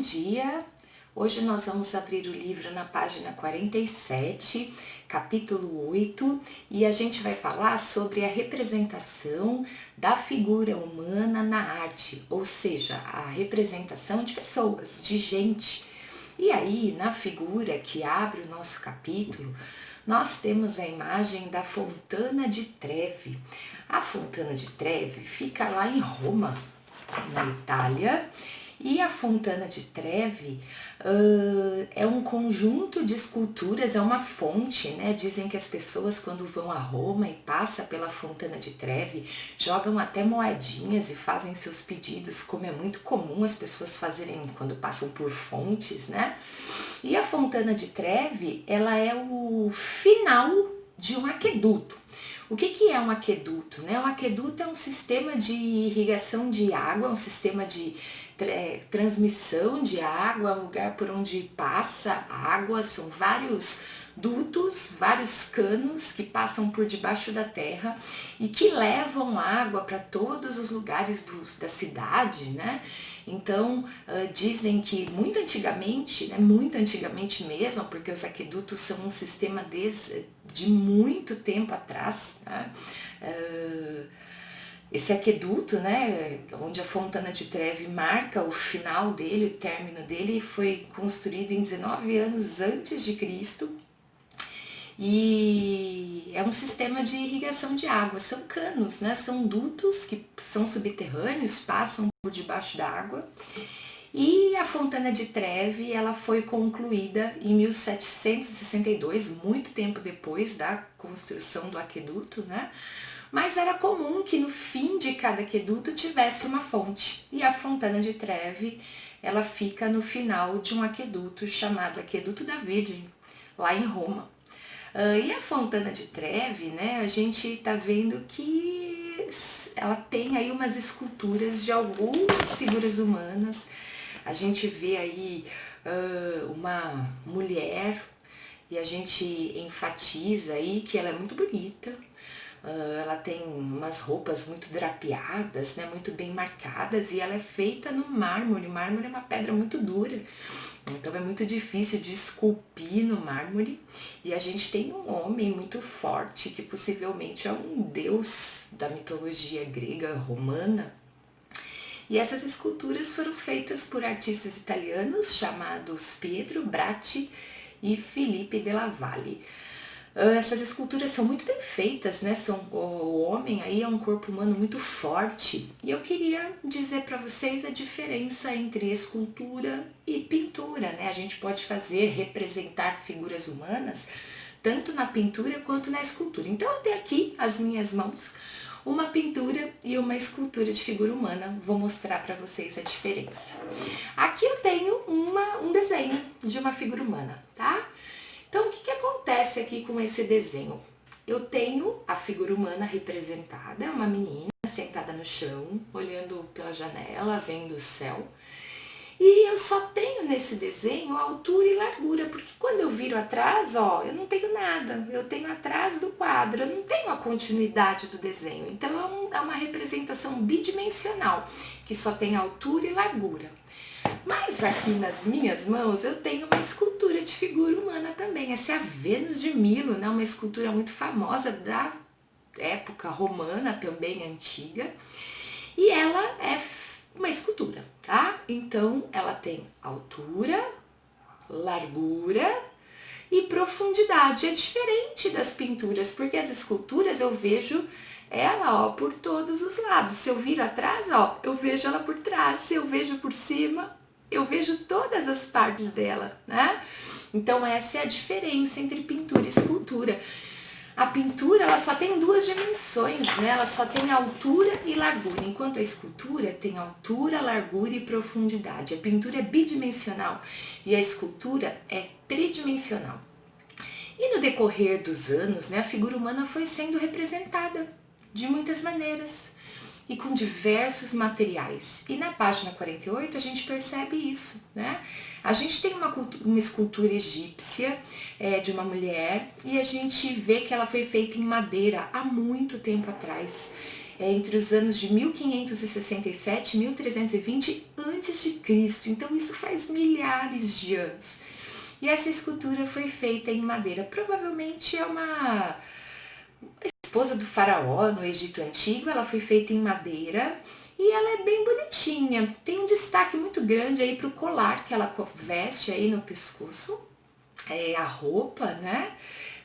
dia! Hoje nós vamos abrir o livro na página 47, capítulo 8, e a gente vai falar sobre a representação da figura humana na arte, ou seja, a representação de pessoas, de gente. E aí, na figura que abre o nosso capítulo, nós temos a imagem da Fontana di Trevi. A Fontana di Trevi fica lá em Roma, na Itália, e a Fontana di Trevi é um conjunto de esculturas, é uma fonte, né? Dizem que as pessoas quando vão a Roma e passam pela Fontana di Trevi, jogam até moedinhas e fazem seus pedidos, como é muito comum as pessoas fazerem quando passam por fontes, né? E a Fontana di Trevi, ela é o final de um aqueduto. O que é um aqueduto? Né? Um aqueduto é um sistema de irrigação de água, um sistema de transmissão de água, um lugar por onde passa água, são vários dutos, vários canos que passam por debaixo da terra e que levam água para todos os lugares da cidade, né? Então, dizem que muito antigamente, né, muito antigamente mesmo, porque os aquedutos são um sistema de muito tempo atrás, né? Esse aqueduto, né, onde a Fontana di Trevi marca o final dele, o término dele, foi construído em 19 anos antes de Cristo. E é um sistema de irrigação de água, são canos, né? São dutos que são subterrâneos, passam por debaixo da água. E a Fontana di Trevi, ela foi concluída em 1762, muito tempo depois da construção do aqueduto, né? Mas era comum que no fim de cada aqueduto tivesse uma fonte. E a Fontana di Trevi, ela fica no final de um aqueduto chamado Aqueduto da Virgem, lá em Roma. E a Fontana di Trevi, né, a gente tá vendo que ela tem aí umas esculturas de algumas figuras humanas. A gente vê aí uma mulher e a gente enfatiza aí que ela é muito bonita. Ela tem umas roupas muito drapeadas, né, muito bem marcadas, e ela é feita no mármore. O mármore é uma pedra muito dura, então é muito difícil de esculpir no mármore. E a gente tem um homem muito forte, que possivelmente é um deus da mitologia grega, romana. E essas esculturas foram feitas por artistas italianos chamados Pietro Bratti e Filippo della Valle. Essas esculturas são muito bem feitas, né? O homem aí é um corpo humano muito forte. E eu queria dizer para vocês a diferença entre escultura e pintura, né? A gente pode representar figuras humanas tanto na pintura quanto na escultura. Então eu tenho aqui as minhas mãos uma pintura e uma escultura de figura humana. Vou mostrar para vocês a diferença. Aqui eu tenho um desenho de uma figura humana, tá? Então, o que acontece aqui com esse desenho? Eu tenho a figura humana representada, uma menina sentada no chão, olhando pela janela, vendo o céu. E eu só tenho nesse desenho altura e largura, porque quando eu viro atrás, ó, eu não tenho nada. Eu tenho atrás do quadro, eu não tenho a continuidade do desenho. Então, é uma representação bidimensional, que só tem altura e largura. Mas aqui nas minhas mãos eu tenho uma escultura de figura humana também. Essa é a Vênus de Milo, né? Uma escultura muito famosa da época romana, também antiga. E ela é uma escultura, tá? Então ela tem altura, largura e profundidade. É diferente das pinturas, porque as esculturas eu vejo ela, ó, por todos os lados. Se eu viro atrás, ó, eu vejo ela por trás. Se eu vejo por cima, eu vejo todas as partes dela, né? Então essa é a diferença entre pintura e escultura. A pintura, ela só tem duas dimensões, né? Ela só tem altura e largura, enquanto a escultura tem altura, largura e profundidade. A pintura é bidimensional e a escultura é tridimensional. E no decorrer dos anos, né, a figura humana foi sendo representada de muitas maneiras e com diversos materiais. E na página 48 a gente percebe isso, né? A gente tem uma escultura egípcia de uma mulher e a gente vê que ela foi feita em madeira há muito tempo atrás. entre os anos de 1567 e 1320 a.C. Então isso faz milhares de anos. E essa escultura foi feita em madeira. Provavelmente é uma esposa do faraó no Egito Antigo. Ela foi feita em madeira e ela é bem bonitinha. Tem um destaque muito grande aí para o colar que ela veste aí no pescoço, a roupa, né?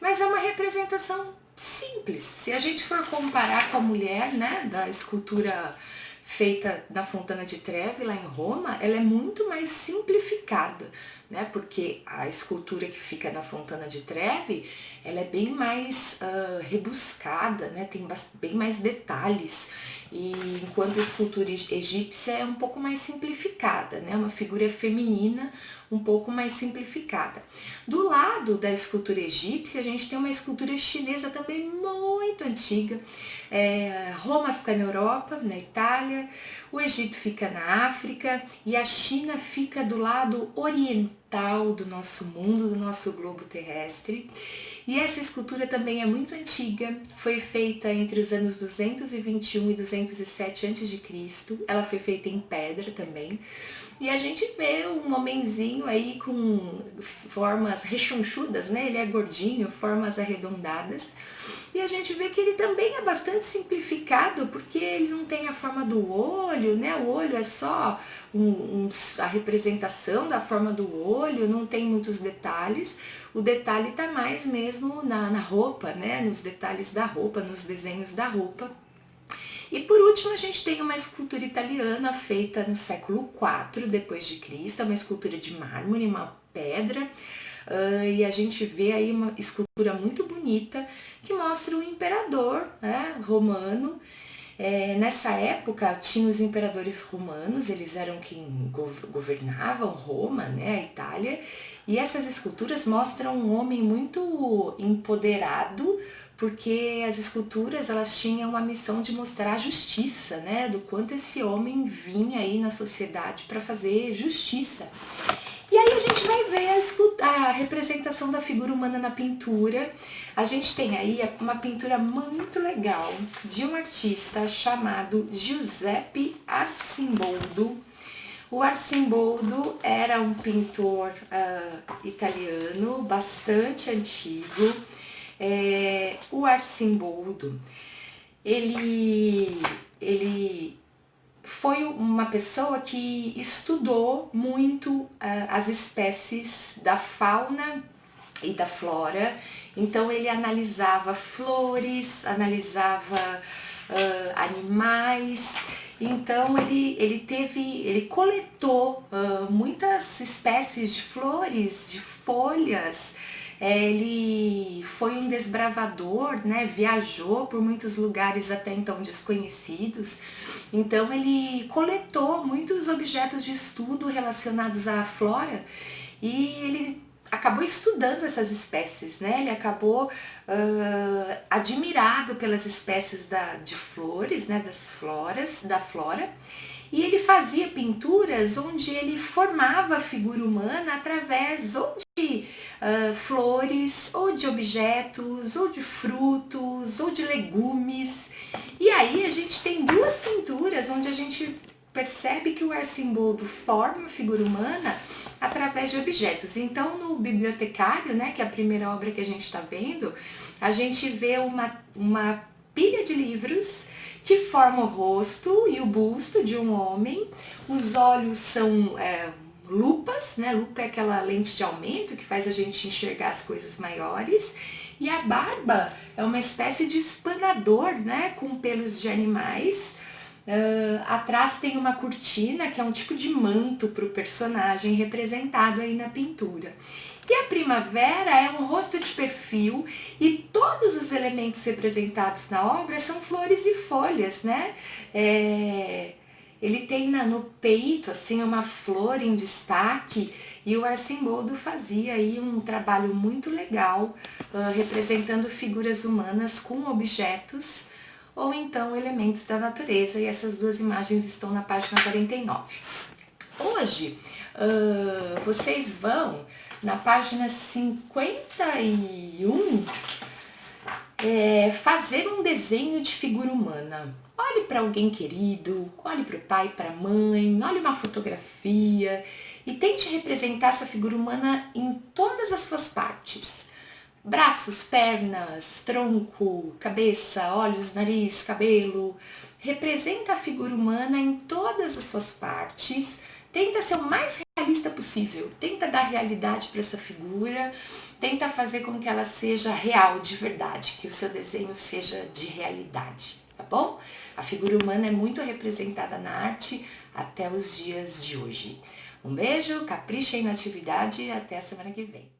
Mas é uma representação simples. Se a gente for comparar com a mulher, né, da escultura feita na Fontana di Trevi, lá em Roma, ela é muito mais simplificada, né? Porque a escultura que fica na Fontana di Trevi, ela é bem mais rebuscada, né? Tem bem mais detalhes. E enquanto a escultura egípcia é um pouco mais simplificada, né? Uma figura feminina um pouco mais simplificada. Do lado da escultura egípcia, a gente tem uma escultura chinesa também muito antiga. Roma fica na Europa, na Itália, o Egito fica na África e a China fica do lado oriental do nosso mundo, do nosso globo terrestre. E essa escultura também é muito antiga, foi feita entre os anos 221 e 207 a.C. Ela foi feita em pedra também. E a gente vê um homenzinho aí com formas rechonchudas, né? Ele é gordinho, formas arredondadas. E a gente vê que ele também é bastante simplificado, porque ele não tem a forma do olho, né? O olho é só a representação da forma do olho, não tem muitos detalhes. O detalhe está mais mesmo na roupa, né? Nos detalhes da roupa, nos desenhos da roupa. E por último, a gente tem uma escultura italiana feita no século IV depois de Cristo, é uma escultura de mármore, uma pedra, e a gente vê aí uma escultura muito bonita que mostra o imperador, né, romano. Nessa época tinha os imperadores romanos, eles eram quem governavam Roma, né, a Itália, e essas esculturas mostram um homem muito empoderado, porque as esculturas elas tinham a missão de mostrar a justiça, né, do quanto esse homem vinha aí na sociedade para fazer justiça. E aí a gente vai ver a representação da figura humana na pintura. A gente tem aí uma pintura muito legal de um artista chamado Giuseppe Arcimboldo. O Arcimboldo era um pintor italiano bastante antigo. O Arcimboldo, ele foi uma pessoa que estudou muito as espécies da fauna e da flora. Então ele analisava flores, analisava animais. Então ele coletou muitas espécies de flores, de folhas. Ele foi um desbravador, né? Viajou por muitos lugares até então desconhecidos. Então ele coletou muitos objetos de estudo relacionados à flora e ele acabou estudando essas espécies, né? Ele acabou admirado pelas espécies de flores, né? Da flora. E ele fazia pinturas onde ele formava a figura humana através ou de flores, ou de objetos, ou de frutos, ou de legumes. E aí a gente tem duas pinturas onde a gente percebe que o Arcimboldo forma a figura humana através de objetos. Então no Bibliotecário, né, que é a primeira obra que a gente está vendo, a gente vê uma pilha de livros que forma o rosto e o busto de um homem. Os olhos são lupas, né? Lupa é aquela lente de aumento que faz a gente enxergar as coisas maiores. E a barba é uma espécie de espanador, né? Com pelos de animais. Atrás tem uma cortina, que é um tipo de manto para o personagem representado aí na pintura. E a primavera é um rosto de perfil e todos os elementos representados na obra são flores e folhas, né? Ele tem no peito assim uma flor em destaque e o Arcimboldo fazia aí um trabalho muito legal representando figuras humanas com objetos ou então elementos da natureza, e essas duas imagens estão na página 49. Hoje vocês vão na página 51 fazer um desenho de figura humana. Olhe para alguém querido, olhe para o pai, para a mãe, olhe uma fotografia e tente representar essa figura humana em todas as suas partes. Braços, pernas, tronco, cabeça, olhos, nariz, cabelo. Representa a figura humana em todas as suas partes. Tenta ser o mais realista possível. Tenta dar realidade para essa figura. Tenta fazer com que ela seja real, de verdade. Que o seu desenho seja de realidade, tá bom? A figura humana é muito representada na arte até os dias de hoje. Um beijo, caprichem na atividade e até a semana que vem.